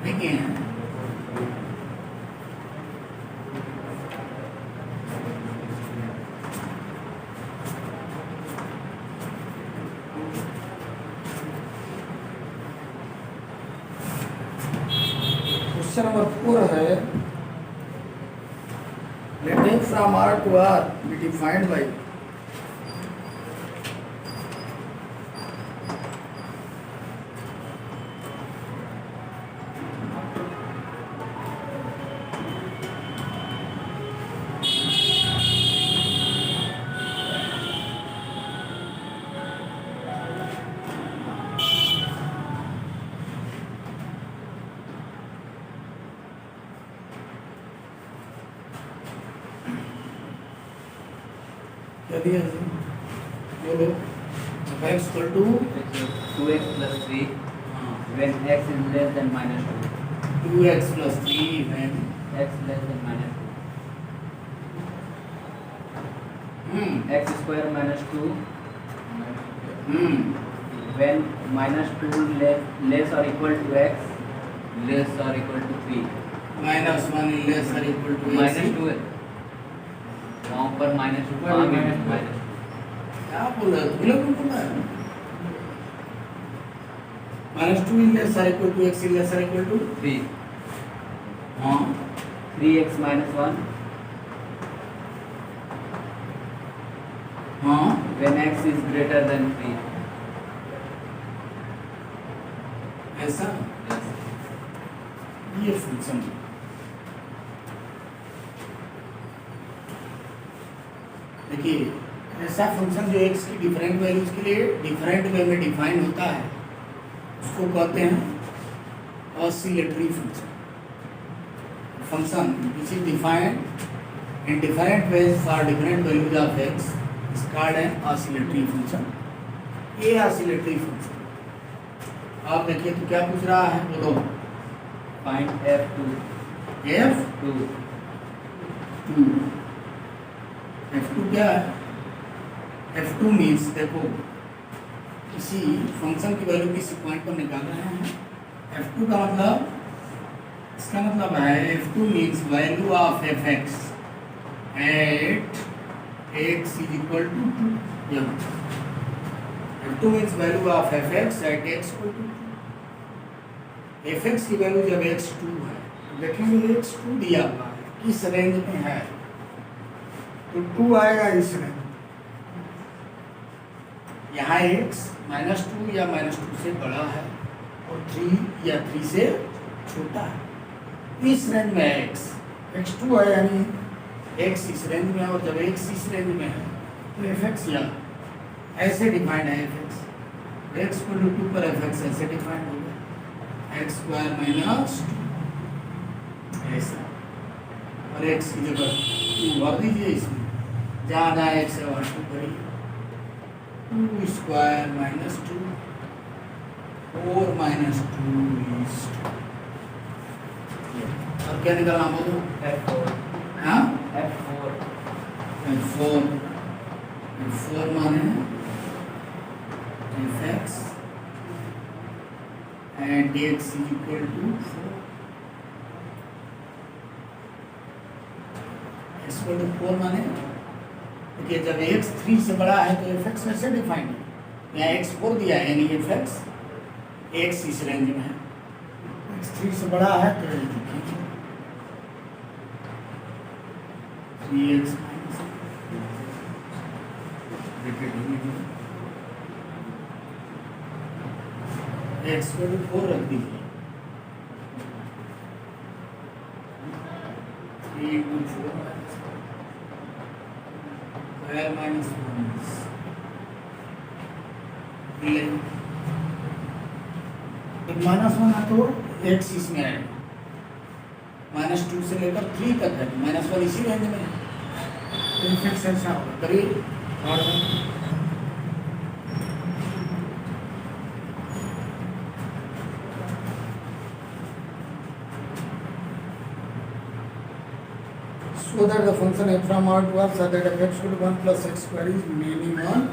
देखिए question number 4 है, let f from R to R be defined by क्या दिया है? बोलो x equal to 2x plus 3 when x is less than minus 2. 2x plus 3 when X less than minus 2. X square minus 2 when minus 2 less or equal to x less or equal to 3. minus 1 less or equal to minus 2 है वहाँ पर minus 2 ऊपर भी minus minus 2. क्या बोल रहे हो तुम लोग बोल रहे हो -2 less or equal to x less or equal to 3. हाँ 3x minus 1 हाँ when x is greater than 3. ऐसा Yes. ये फंक्शन देखिए ऐसा फंक्शन जो x की डिफरेंट वैल्यूज के लिए डिफरेंट वे में डिफाइन होता है उसको कहते हैं oscillatory function. Function which is defined in different ways for different values of x is called an oscillatory function. ये ऑसिलेटरी फंक्शन आप देखिए तो क्या पूछ रहा है बोलो. Find f2. f2 f2 क्या है? f2 मीन्स देखो किसी फंक्शन की वैल्यू किसी पॉइंट पर निकाल रहे हैं. f2 का मतलब इसका मतलब है f2 means value of fx at x is equal to 2. f2 means value of fx at x equal to 2. fx की वैल्यू जब x2 है तो देखेंगे x2 दिया हुआ है किस रेंज में है तो 2 आएगा इस रेंज. यहाँ x -2 या -2 से बड़ा है और 3 या 3 से छोटा है. इस रेंज में है x2 है यानी x इस रेंज में है और जब x इस रेंज में है तो fx या ऐसे डिफाइंड है fx. x को 2 पर fx ऐसे डिफाइंड हो गया x स्क्वायर माइनस 2 ऐसा और x की जगह 2 भर दीजिए इसमें जहाँ जहाँ x है वहाँ 2 भरिए. 2 स्क्वायर माइनस 2 4 माइनस 2 इज 2. और क्या निकालना बोलो f4. हाँ f4. 4 माने fx and dx is equal to 4. x equal to 4 माने देखिए जब x 3 से बड़ा है तो fx कैसे डिफाइन है. यहाँ x 4 दिया है यानी fx x इस रेंज में है. x 3 से बड़ा है तो ये देखिए 3x x को 4 रख दीजिए 3 into 4 स्क्वायर माइनस 1 -1 है तो x इसमें आएगा. -2 से लेकर 3 तक है -1 इसी रेंज में है तो इफेक्ट ऐसा होगा करिए और so that the function f from R to R such that f equal to 1 plus x square is minimum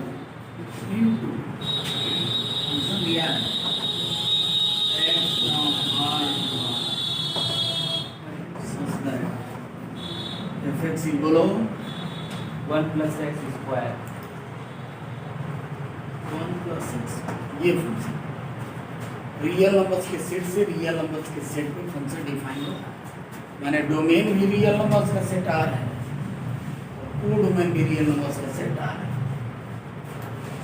into function दिया है f from R to R F x बोलो 1 plus x square 1 plus x, ये function real numbers के set से real numbers के set पे function define होता है। माने डोमेन भी रियल नंबर्स का सेट आ रहा है, को डोमेन भी रियल नंबर्स का सेट आ रहा है।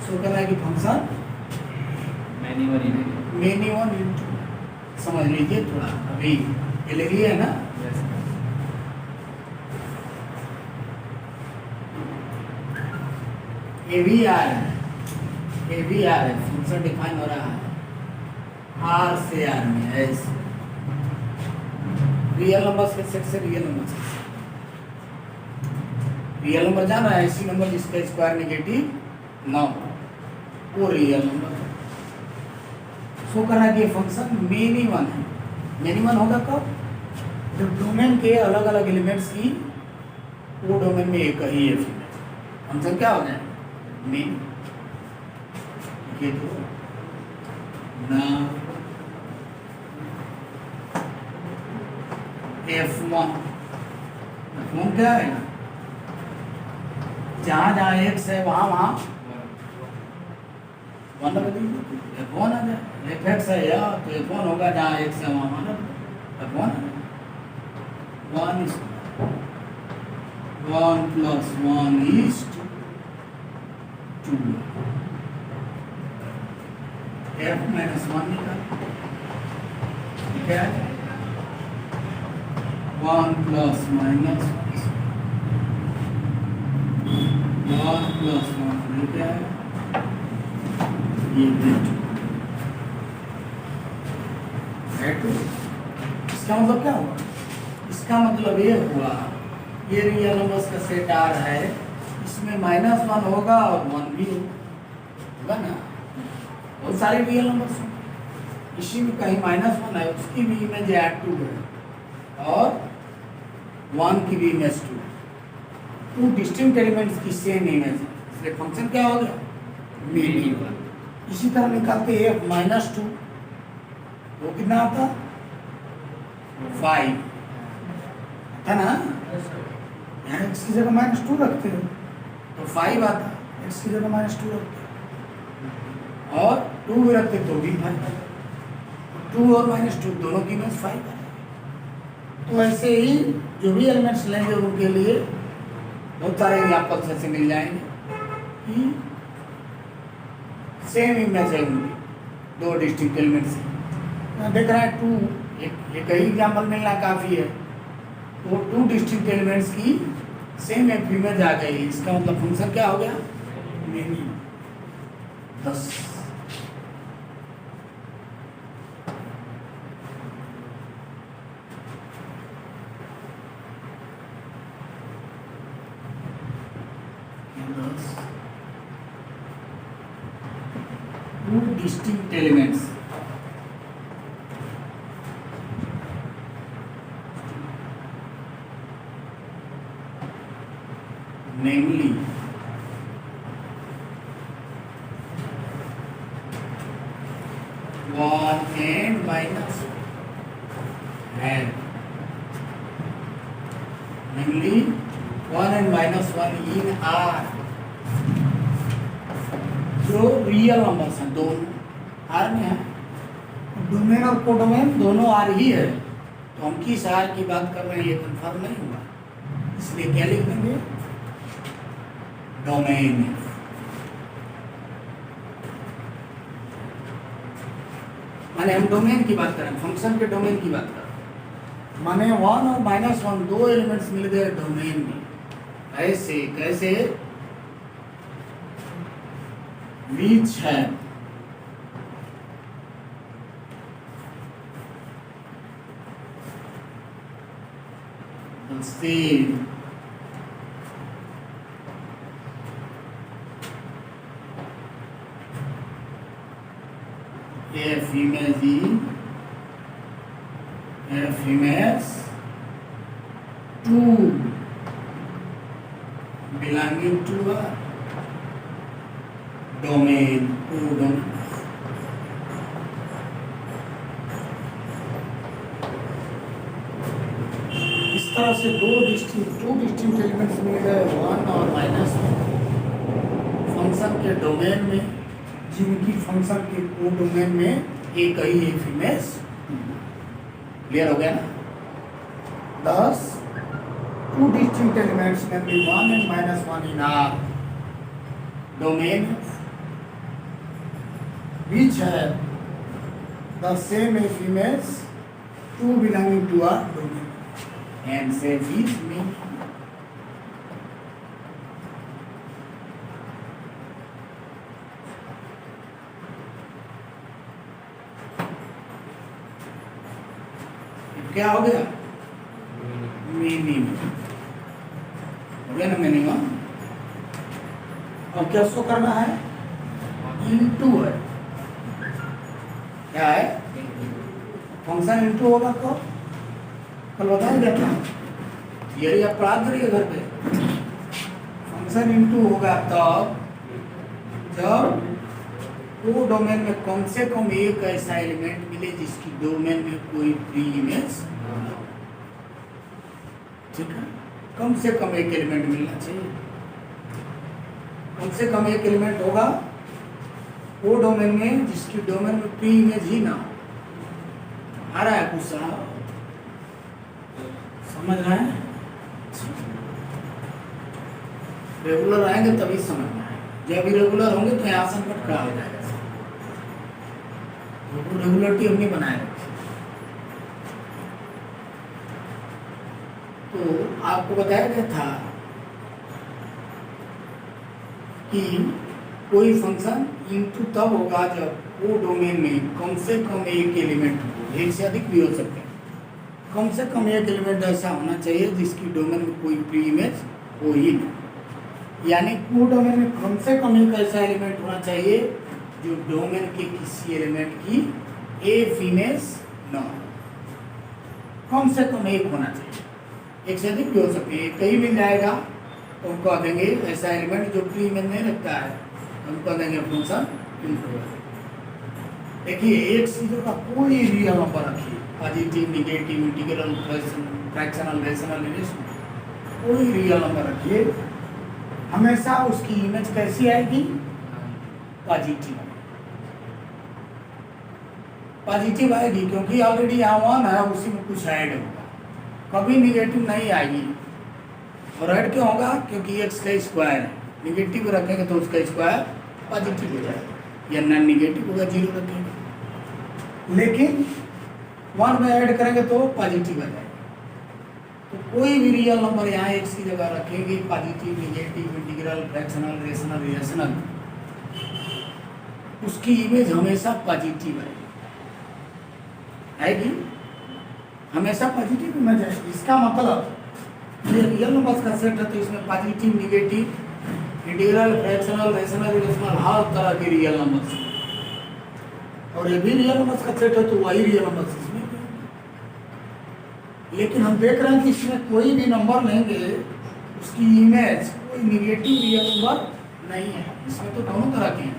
सो कहना है कि फंक्शन मेनी वन इंटू, समझ लीजिए थोड़ा, अभी ये ले लिए है ना। ए भी आर है, ए भी आर है, फंक्शन डिफाइन हो रहा है आर से आर में, ऐसे रियल नंबर्स के सेट से रियल नंबर्स के सेट। रियल नंबर जाना है, ऐसी नंबर जिसका स्क्वायर नेगेटिव ना हो, वो रियल नंबर है। सो करना कि फंक्शन मेनी वन है। मेनी वन होगा कब? जब डोमेन के अलग अलग एलिमेंट्स की वो डोमेन में एक ही है फंक्शन क्या हो जाए मेन। ये तो ना F1 क्या है, जहाँ जहाँ एक्स है वहाँ वहाँ वन लगा दीजिए, F1 आ जाए। एफ एक्स है या तो F1 होगा, जहाँ एक्स है वहाँ one F1 1 is 1 plus 1 is 2 F minus 1 निकाल, ठीक है 1 plus minus 1 plus 1 क्या है, ये टू। इसका मतलब क्या हुआ? इसका मतलब ये हुआ ये रियल नंबर्स का सेट आ रहा है, इसमें -1 होगा और 1 भी होगा ना, बहुत सारे रियल नंबर्स होंगे, इसी में कहीं -1 है उसकी भी इमेज ऐड 2 है और 1 की भी इमेज 2, टू डिस्टिंक्ट एलिमेंट्स की सेम इमेज है, इसलिए फंक्शन क्या हो गया मेनी वन। इसी तरह निकालते F -2, वो कितना आता 5 है ना, यहाँ x की जगह -2 रखते हो तो 5 आता, x की जगह -2 रखते हो और 2 भी रखते तो भी 5, 2 और -2 दोनों की इमेज 5 है। तो ऐसे ही जो भी एलिमेंट्स लेंगे उनके लिए बहुत सारे एग्जाम्पल्स ऐसे मिल जाएंगे कि सेम इमेज है उनकी, दो डिस्टिंक्ट एलिमेंट्स हैं। देख रहा है 2, एक ही एग्जाम्पल मिलना काफ़ी है, तो 2 डिस्टिंक्ट एलिमेंट्स की सेम एक इमेज आ गई, इसका मतलब फंक्शन क्या हो गया many 10। Two distinct elements namely one and minus and namely 1 and -1 in R, जो रियल नंबर्स हैं दोनों आर में है, डोमेन और कोडोमेन दोनों आर ही है, तो हम किस आर की बात कर रहे हैं ये कंफर्म नहीं हुआ, इसलिए क्या लिख देंगे डोमेन। माने हम डोमेन की बात करें, फंक्शन के डोमेन की बात करें, माने 1 और -1 दो एलिमेंट्स मिल गए डोमेन में। ऐसे कैसे which have the same F image in F image 2 belonging to a domain codomain. इसका तरह से टू डिस्टिंक्ट एलिमेंट्स मिल गए, वन और माइनस फंक्शन के डोमेन में, जिनकी फंक्शन के को डोमेन में एक ही एक इमेज। क्लियर हो गया ना? thus two distinct elements, namely 1 and -1 in our domain, which have the same F image, two belonging to our domain, and say which mean क्या हो गया? मीनिंग हो गया ना मीनिंग। अब क्या शो करना है? इनटू है, क्या है? फंक्शन इनटू होगा तो कल बताया क्या था? थियरी आप पढ़ा करिए घर पे। फंक्शन इनटू होगा तब जब वो डोमेन में कम से कम एक ऐसा एलिमेंट मिले जिसकी डोमेन में कोई फ्री इमेज, ठीक है? कम से कम एक एलिमेंट मिलना चाहिए। कम से कम एक एलिमेंट होगा वो डोमेन में जिसकी डोमेन में फ्री इमेज ही ना हो। आ रहा है कुछ समझ रहे हैं? रेगुलर आएंगे तभी समझना है। जब इरेगुलर होंगे तो यहाँ संकट खड़ा हो जाएगा। रेगुलरिटी हमने बनाए रखी। तो आपको बताया गया था कि कोई फंक्शन इनटू तब होगा जब वो डोमेन में कम से कम एक एलिमेंट हो, एक से अधिक भी हो सकते हैं। कम से कम एक एलिमेंट ऐसा होना चाहिए जिसकी डोमेन में कोई प्री इमेज हो ही नहीं। यानी वो डोमेन में कम से कम एक ऐसा एलिमेंट होना चाहिए जो डोमेन के किसी एलिमेंट की एफ इमेज न हो। कम से कम एक होना चाहिए, एक से अधिक भी हो सकते हैं। एक ही मिल जाएगा तो उनको कह देंगे ऐसा एलिमेंट जो प्री इमेज नहीं रखता है, उनको कह देंगे फंक्शन इनटू। देखिए एक चीज़ों का कोई रियल नंबर रखिए, positive, negative, integral, fractional, rational, कोई रियल नंबर रखिए, हमेशा उसकी इमेज कैसी आएगी? पॉजिटिव। पॉजिटिव आएगी क्योंकि ऑलरेडी यहाँ वन है, उसी में कुछ ऐड होगा, कभी निगेटिव नहीं आएगी। और ऐड क्यों होगा? क्योंकि एक्स का स्क्वायर है, निगेटिव रखेंगे तो उसका स्क्वायर पॉजिटिव हो जाएगा, या नॉन निगेटिव होगा, जीरो रखेंगे। लेकिन वन में ऐड करेंगे तो पॉजिटिव आ जाएगा। तो कोई भी रियल नंबर यहाँ एक्स की जगह रखेंगे, positive, negative, integral, fractional, rational, relational, उसकी इमेज हमेशा पॉजिटिव आएगी, हमेशा पॉजिटिव इमेज आएगी। इसका मतलब ये रियल नंबर्स का सेट है तो इसमें positive, negative, integral, fractional, rational, relational हर तरह के रियल नंबर्स, और ये भी रियल नंबर्स का सेट है तो वही रियल नंबर्स इसमें। लेकिन हम देख रहे हैं कि इसमें कोई भी नंबर लेंगे उसकी इमेज कोई निगेटिव रियल नंबर नहीं है। इसमें तो दोनों तरह के हैं,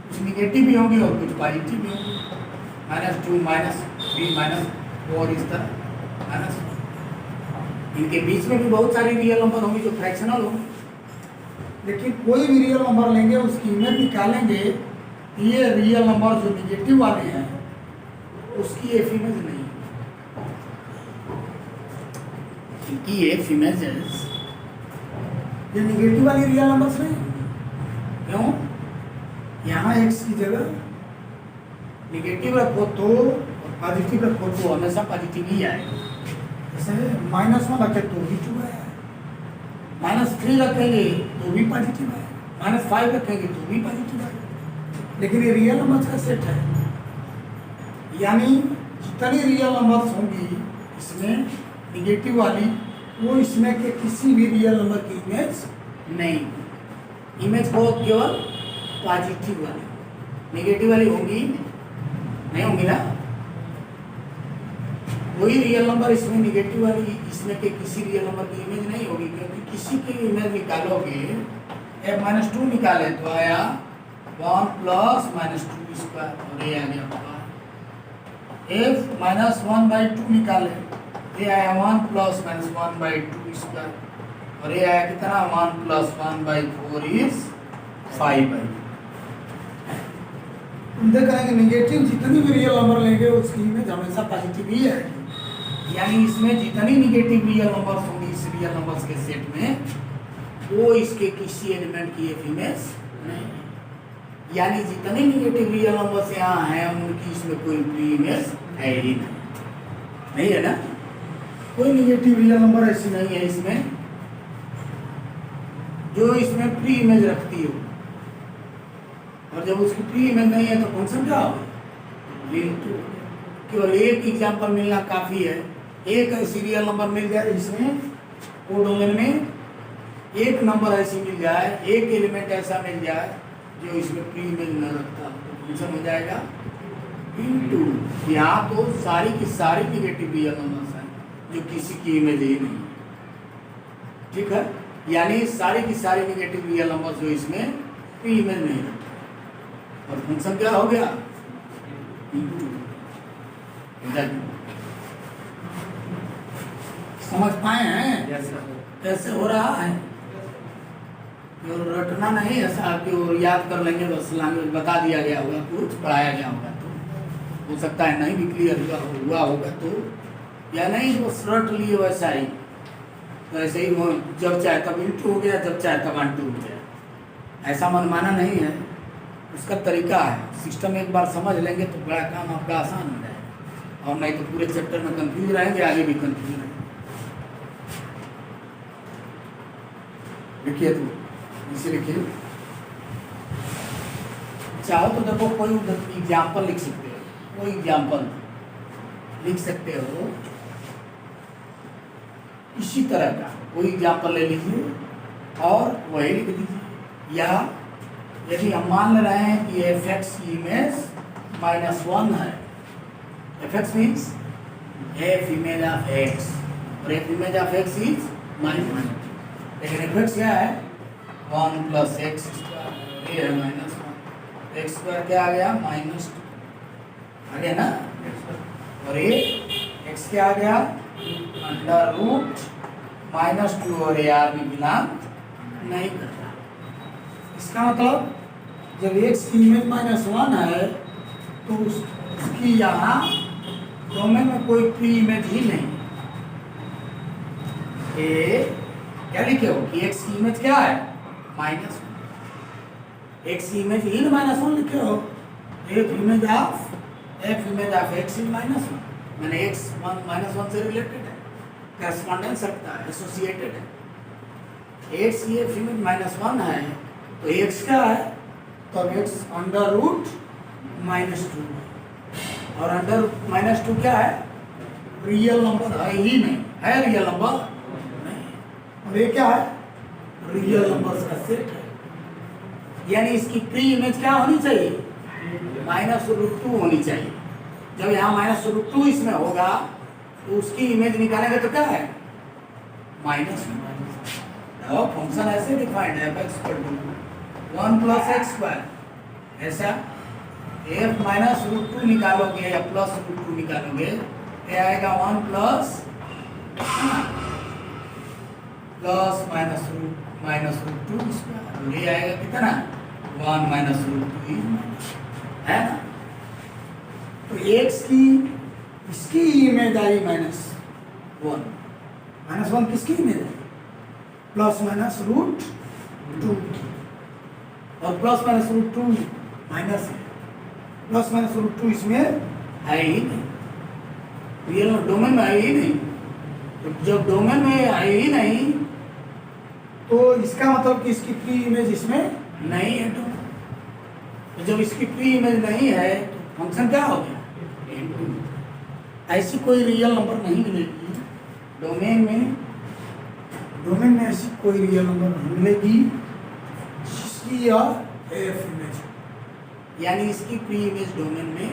कुछ निगेटिव भी होंगे और कुछ पॉजिटिव भी होंगे, -2, -3, -4, इस तरह माइनस। इनके बीच में भी बहुत सारे रियल नंबर होंगे जो फ्रैक्शनल होंगे। लेकिन कोई भी रियल नंबर लेंगे उसकी इमेज निकालेंगे, ये रियल नंबर जो निगेटिव वाले हैं उसकी एफ इमेज नहीं, क्योंकि एफ इमेजेस ये निगेटिव वाली रियल नंबर्स नहीं। क्यों? यहाँ एक्स की जगह निगेटिव रखो तो और पॉजिटिव रखो तो हमेशा पॉजिटिव ही आएगा। जैसे -1 रखे तो भी 2 है, -3 रखेंगे तो भी पॉजिटिव है, -5 रखेंगे तो भी पॉजिटिव है। लेकिन ये रियल नंबर्स का सेट है, यानी जितनी रियल नंबर्स होंगी इसमें निगेटिव वाली, वो इसमें के किसी भी रियल नंबर की इमेज नहीं। इमेज को केवल पॉजिटिव वाली, नेगेटिव वाली होंगी नहीं होंगी ना। कोई रियल नंबर इसमें निगेटिव वाली, इसमें के किसी रियल नंबर की इमेज नहीं होगी, क्योंकि किसी की इमेज निकालोगे, f-2 निकाले तो आया 1 + -2 स्क्वायर, और ये आ गया f -1/2 निकाले ये आया 1 प्लस माइनस 1/2 स्क्वायर और ये आया कितना 1 प्लस 1/4 इज 5/2। देख रहे हैं कि नेगेटिव जितनी भी रियल नंबर लेंगे उसकी इमेज हमेशा पॉजिटिव ही आएगी। यानी इसमें जितनी नेगेटिव रियल नंबर्स होंगी इस रियल नंबर्स के सेट में वो इसके किसी एलिमेंट की एक इमेज नहीं है। यानी जितने नेगेटिव रियल नंबर्स यहाँ हैं उनकी इसमें कोई प्री इमेज है ही नहीं है ना। कोई नेगेटिव रियल नंबर ऐसी नहीं है इसमें जो इसमें प्री इमेज रखती हो। और जब उसकी प्री इमेज नहीं है तो फंक्शन क्या होगा इनटू। केवल एक एग्जांपल मिलना काफ़ी है। एक ऐसी रियल नंबर मिल जाए जिसमें वो डोमेन में एक नंबर ऐसी मिल जाए, एक एलिमेंट ऐसा मिल जाए जो इसमें प्री इमेज न रखता तो फंक्शन हो जाएगा इनटू। यहाँ तो सारी की सारी नेगेटिव रियल नंबर्स हैं जो किसी की इमेज ही नहीं, ठीक है। यानी सारी की सारी नेगेटिव रियल नंबर्स जो इसमें प्री इमेज नहीं रखता और फंक्शन क्या हो गया इनटू। समझ पाए हैं यस सर। कैसे हो रहा है। और रटना नहीं है साहब कि वो याद कर लेंगे बस लैंग्वेज बता दिया गया होगा कुछ पढ़ाया गया होगा तो हो सकता है नहीं भी क्लियर हुआ होगा तो, या नहीं बस रट लिए वैसा ही। तो ऐसे ही वो जब चाहे तब इंटू हो गया, जब चाहे तब अंटू हो गया, ऐसा मनमाना नहीं है। उसका तरीका है। सिस्टम एक बार समझ लेंगे तो बड़ा काम आपका आसान हो जाएगा और नहीं तो पूरे चैप्टर में कंफ्यूज रहेंगे, आगे भी कंफ्यूज रहेंगे। लिखिए तो इसे लिखिए। चाहो तो देखो कोई एग्जाम्पल लिख सकते हो, कोई एग्जाम्पल लिख सकते हो इसी तरह का कोई एग्जाम्पल ले लीजिए और वही लिख दीजिए। या यदि हम मान ले रहे हैं कि एफ एक्स की इमेज -1 है, F X means F image of X और F image of X is -1, लेकिन एफ एक्स क्या है 1 प्लस एक्स स्क्वायर, ये है -1, एक्स स्क्वायर क्या आ गया -2 आ गया ना। और ये एक्स क्या आ गया अंडर रूट -2 और ये आर में बिलोंग नहीं करता। इसका मतलब जब एक्स की इमेज -1 है तो उसकी यहाँ डोमेन में कोई प्री इमेज ही नहीं। ए क्या लिखे हो कि एक्स की इमेज क्या है -1, एक्स की इमेज इन -1 लिखे हो। एफ इमेज ऑफ एक्स इन -1 मैंने एक्स -1 से रिलेटेड है, करस्पॉन्डेंस रखता है, एसोसिएटेड है। एक्स की एफ इमेज -1 है तो एक्स क्या है तो एक्स अंडर रूट -2 और अंडर -2 क्या है रियल नंबर है ही नहीं, है रियल नंबर नहीं। और ये क्या है रियल नंबर्स का सेट है। यानी इसकी प्री इमेज क्या होनी चाहिए -√2 होनी चाहिए। जब यहाँ -√2 इसमें होगा तो उसकी इमेज निकालेंगे तो क्या है -1। फंक्शन ऐसे डिफाइंड है f(1 + x²) ऐसा f -√2 निकालोगे या +√2 निकालोगे ये आएगा 1 प्लस -√2² ये आएगा कितना 1 -√2 है ना। तो x की इसकी इमेज आई -1 किसकी इमेज है +-√2 और +-√2 माइनस है, +-√2 इसमें है ही नहीं, रियल डोमेन में है ही नहीं। तो जब डोमेन में है ही नहीं तो इसका मतलब कि इसकी प्री इमेज इसमें नहीं है। तो जब इसकी प्री इमेज नहीं है तो फंक्शन क्या हो गया ऐसी कोई रियल नंबर नहीं मिलेगी डोमेन में ऐसी कोई रियल नंबर नहीं मिलेगी जिसकी यह एफ इमेज, यानी इसकी प्री इमेज डोमेन में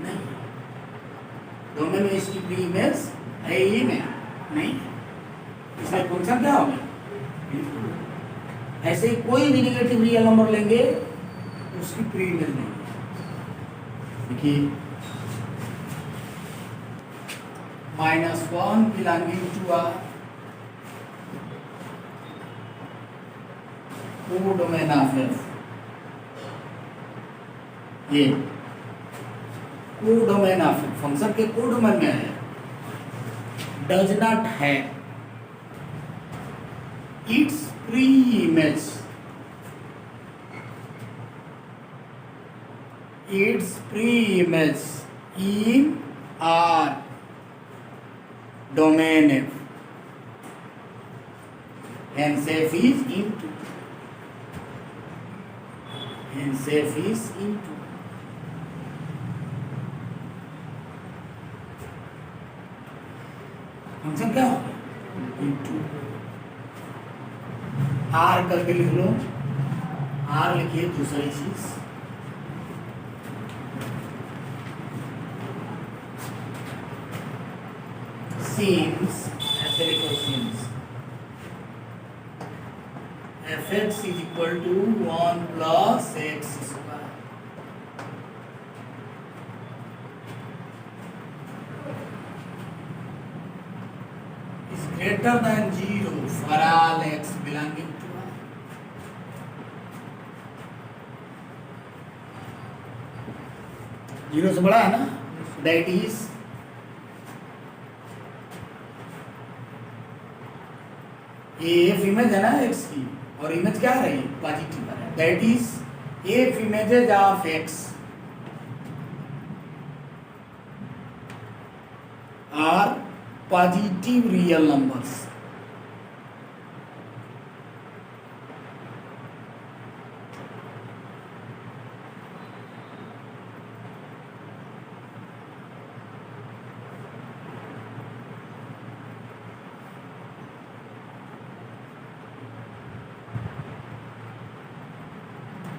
नहीं, डोमेन में इसकी प्री इमेज है ही नहीं। इसमें फंक्शन क्या होगा ऐसे ही कोई भी नेगेटिव रियल नंबर लेंगे उसकी प्री इमेज नहीं। देखिए -1 belonging to a codomain of F, ये कोडोमेन ऑफ एफ फंक्शन के कोडोमेन में है, डज नॉट है it's pre image, its pre-image in R domain F, hence F is into, hence F is into. Function क्या होगा? into R करके लिख लो, R लिखिए दूसरी चीज, since ऐसे लिखो since fx is equal to 1 plus x square, is greater than 0 for all x belonging to R. Zero से बड़ा है ना, that is ये एफ इमेज है ना एक्स की, और इमेज क्या रही पॉजिटिव है, that is F images of X are positive real numbers.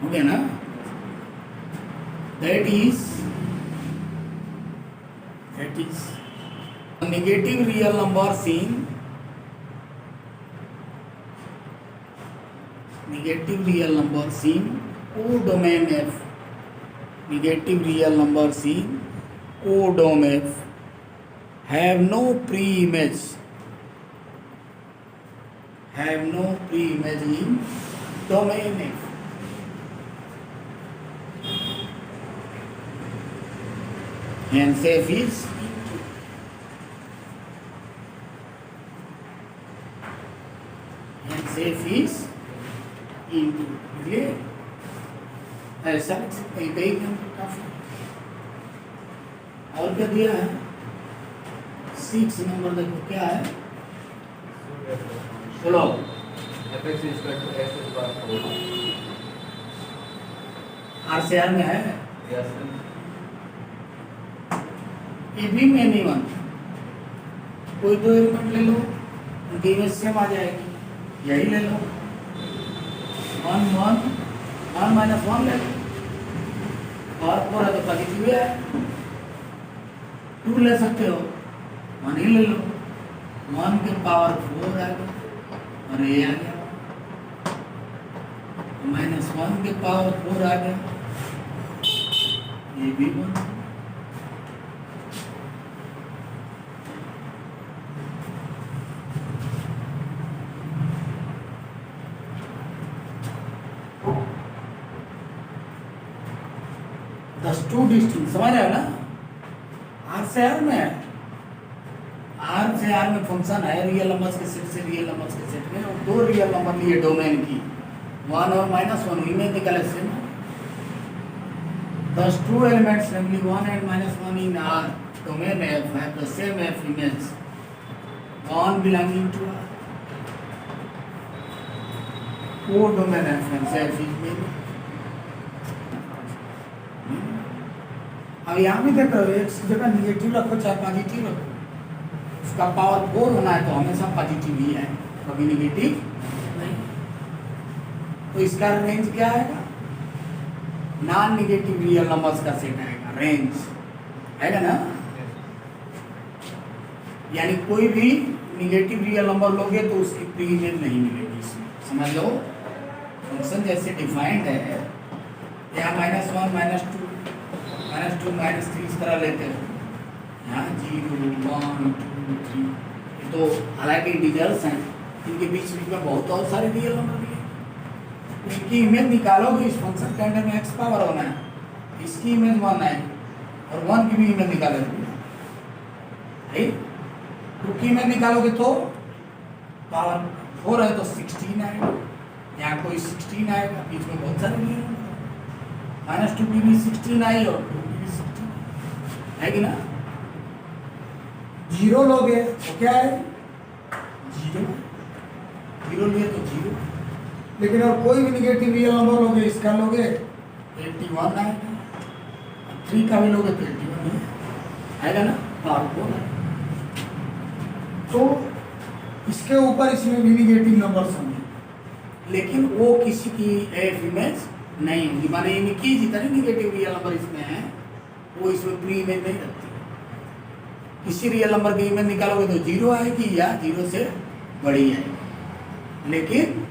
हो गया ना, that is negative real numbers in codomain F, negative real numbers in codomain F have no pre-image in domain F. Hence F is into, hence F is into, clear? ऐसा लिख सकते हैं, कई number काफी, और क्या दिया है 6 नंबर देखो क्या है, चलो fx is equal to x square 4, are से आर में है, yes ये भी में नहीं वन, कोई दो एलिमेंट ले लो, उनकी इमेज सेम आ जाएगी, यही ले लो, 1 1 1 माइनस 1 ले लो, और 4 है तो पॉजिटिव है, 2 ले सकते हो, 1 ही ले लो, 1 के पावर 4 आ गया और ये आ गया, -1 के पावर 4 आ गया, ये भी 1, टू डिस्टिंग समझ रहे हो ना, आर से आर में है, आर से आर में फंक्शन है रियल नंबर्स के सेट से रियल नंबर्स के सेट में, और दो रियल नंबर लिए डोमेन की 1 और -1 इमेज निकाले से thus two elements namely 1 and -1 in R domain F have the same F image, one belonging to R codomain F and F is mean। अब यहाँ भी देखो एक जगह निगेटिव रखो चाहे पॉजिटिव रखो, उसका पावर 4 होना है तो हमेशा पॉजिटिव ही है, कभी निगेटिव नहीं। तो इसका रेंज क्या आएगा, नॉन निगेटिव रियल नंबर्स का सेट आएगा, रेंज आएगा ना, यानी कोई भी निगेटिव रियल नंबर लोगे तो उसकी प्री इमेज नहीं मिलेगी इसमें, समझ लो। फंक्शन जैसे डिफाइंड है, यहाँ -1 -2 -2 -3 इस तरह लेते हो, यहाँ 0 1 2 3। ये तो हालांकि इंटीजर्स हैं, इनके बीच बीच में बहुत और सारे रियल नंबर भी हैं। इनकी इमेज निकालोगे इस फंक्शन के अंदर में एक्स पावर होना है, इसकी इमेज 1 है और 1 की भी इमेज निकालोगे, राइट। 2 की इमेज निकालोगे तो पावर 4 है तो 16 आएगा, यहाँ कोई 16 आएगा, बीच में बहुत सारे रियल नंबर, -2 की भी 16 आई और 2 की भी 16 है कि ना। 0 लोगे तो क्या है, 0 लिए तो 0, लेकिन और कोई भी निगेटिव रियल नंबर लोगे, इसका लोगे 81 आएगा, 3 का भी लोगे तो 81 आएगा ना, पावर 4 है। तो इसके ऊपर इसमें भी निगेटिव नंबर समझे, लेकिन वो किसी की एफ इमेज नहीं होगी, माने इनकी जितने निगेटिव रियल नंबर इसमें है वो इसमें प्री इमेज नहीं रखती। किसी रियल नंबर की इमेज निकालोगे तो 0 आएगी या 0 से बड़ी आएगी, लेकिन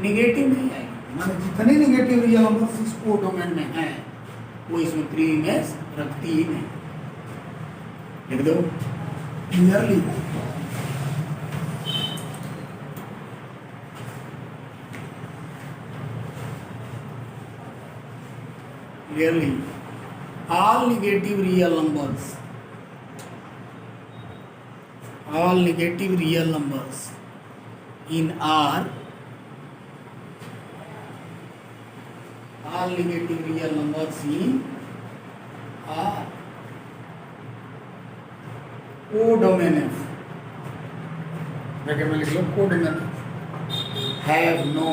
निगेटिव नहीं आएगी, माने जितने निगेटिव रियल नंबर इस कोडोमेन में है वो इसमें प्री इमेज रखती ही नहीं। लिख दो clearly. Clearly, all negative real numbers in R, all negative real numbers in R codomain F, bracket में लिख लो codomain F, have no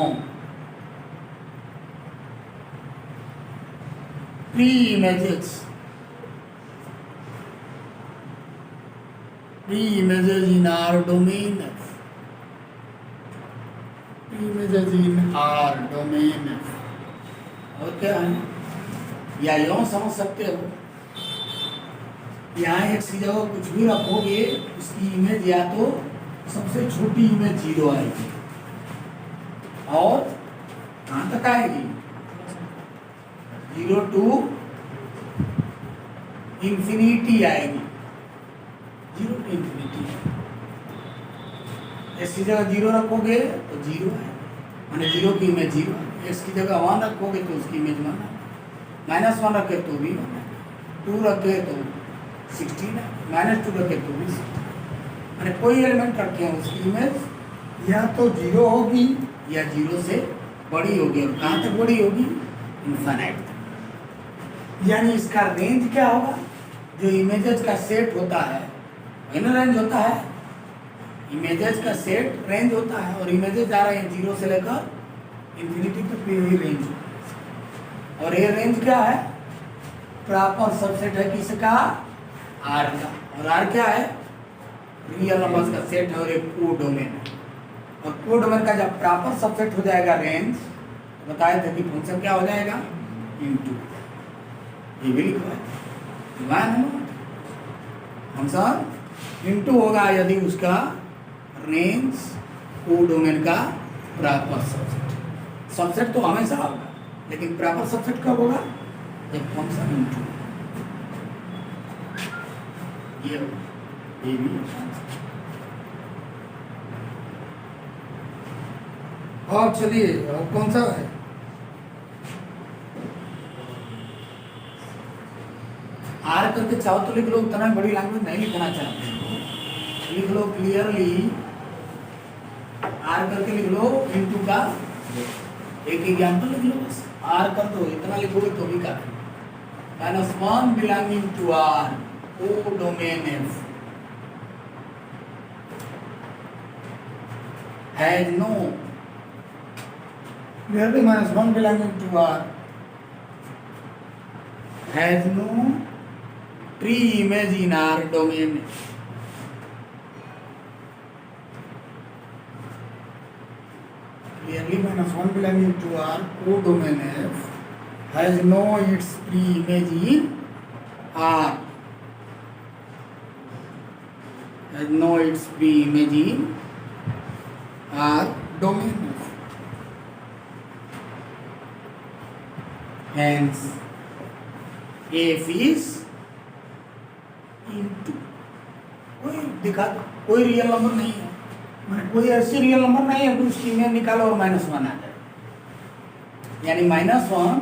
pre-images in R domain F, pre-images in R domain F। और क्या है, या यूं समझ सकते हो, यहाँ एक सी जगह कुछ भी रखोगे उसकी इमेज या तो सबसे छोटी इमेज 0 आएगी और कहाँ तक आएगी, 0 to इंफिनिटी आएगी, 0 to इंफिनिटी। ऐसी जगह 0 रखोगे तो 0 है, माने 0 की इमेज 0, इसकी जगह 1 रखोगे तो उसकी इमेज 1 है, -1 रखे तो भी 1 है, 2 रखे तो 16 है, -2 रखे तो भी 16, माने कोई एलिमेंट रखे हैं उसकी इमेज या तो 0 होगी या 0 से बड़ी होगी, और कहाँ तक बड़ी होगी, इनफाइनाइट तक। यानी इसका रेंज क्या होगा, जो इमेजेस का सेट होता है वही रेंज होता है, इमेजेस का सेट रेंज होता है, और इमेजेस जा रहे हैं 0 से लेकर इंफिनिटी तक यही रेंज होता है। और ये रेंज क्या है, प्रॉपर सबसेट है किसका, आर का, और आर क्या है, रियल नंबर्स का सेट है और एक कोडोमेन है, और कोडोमेन का जब प्रॉपर सबसेट हो जाएगा रेंज, तो बताया था कि फंक्शन क्या हो जाएगा, इनटू, ये भी लिखा है फंक्शन इनटू होगा यदि उसका रेंज कोडोमेन का प्रॉपर सबसेट। सबसेट तो हमेशा होगा, लेकिन प्रॉपर सबसेट कब होगा, जब फंक्शन इनटू, ये भी। और चलिए कौन सा है, आर करके चाहो तो लिख लो, उतना बड़ी लैंग्वेज नहीं लिखना चाहते, लिख लो क्लियरली, आर करके लिख लो, इनटू का एक एग्जाम्पल लिख लो बस, आर कर दो, इतना लिखोगे तो भी काफी। -1 belonging to R codomain F has no, clearly -1 belonging to R has no pre-image in R domain. Clearly -1 belonging to R codomain F has no its pre-image in R, has no its pre-image in R domain F. Hence, F is into, कोई दिखा दो, कोई real number नहीं है, मैंने कोई ऐसी real number नहीं है कि उसकी इमेज निकालो और -1 आ जाए। यानी -1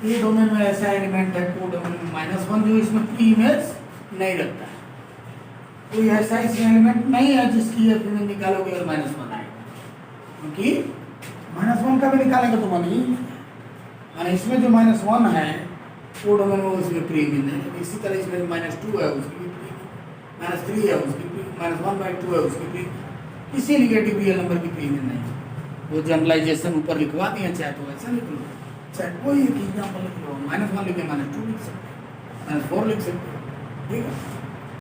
पी डोमेन में ऐसा एलिमेंट है, को डोमेन में -1 जो इसमें पी इमेज नहीं रखता है। कोई ऐसा इसमें एलिमेंट नहीं है जिसकी ये इमेज निकालोगे और -1 आएगा, क्योंकि -1 का भी निकालेंगे तो 1 ही माने इसमें जो -1 है वो डोमेन में उसमें प्री इमेज नहीं है। इसी तरह इसमें -2 है उसकी प्री, -3 है उसकी प्री, -1/2 है उसकी प्री, किसी निगेटिव रियल नंबर की प्री इमेज नहीं है। वो जनरलाइजेशन ऊपर लिखवा दिए, चाहे तो ऐसा लिख लो, चाहे कोई एक एग्जाम्पल लिख लो, -1 लिखे -2 लिख सकते, -4 लिख सकते, ठीक है।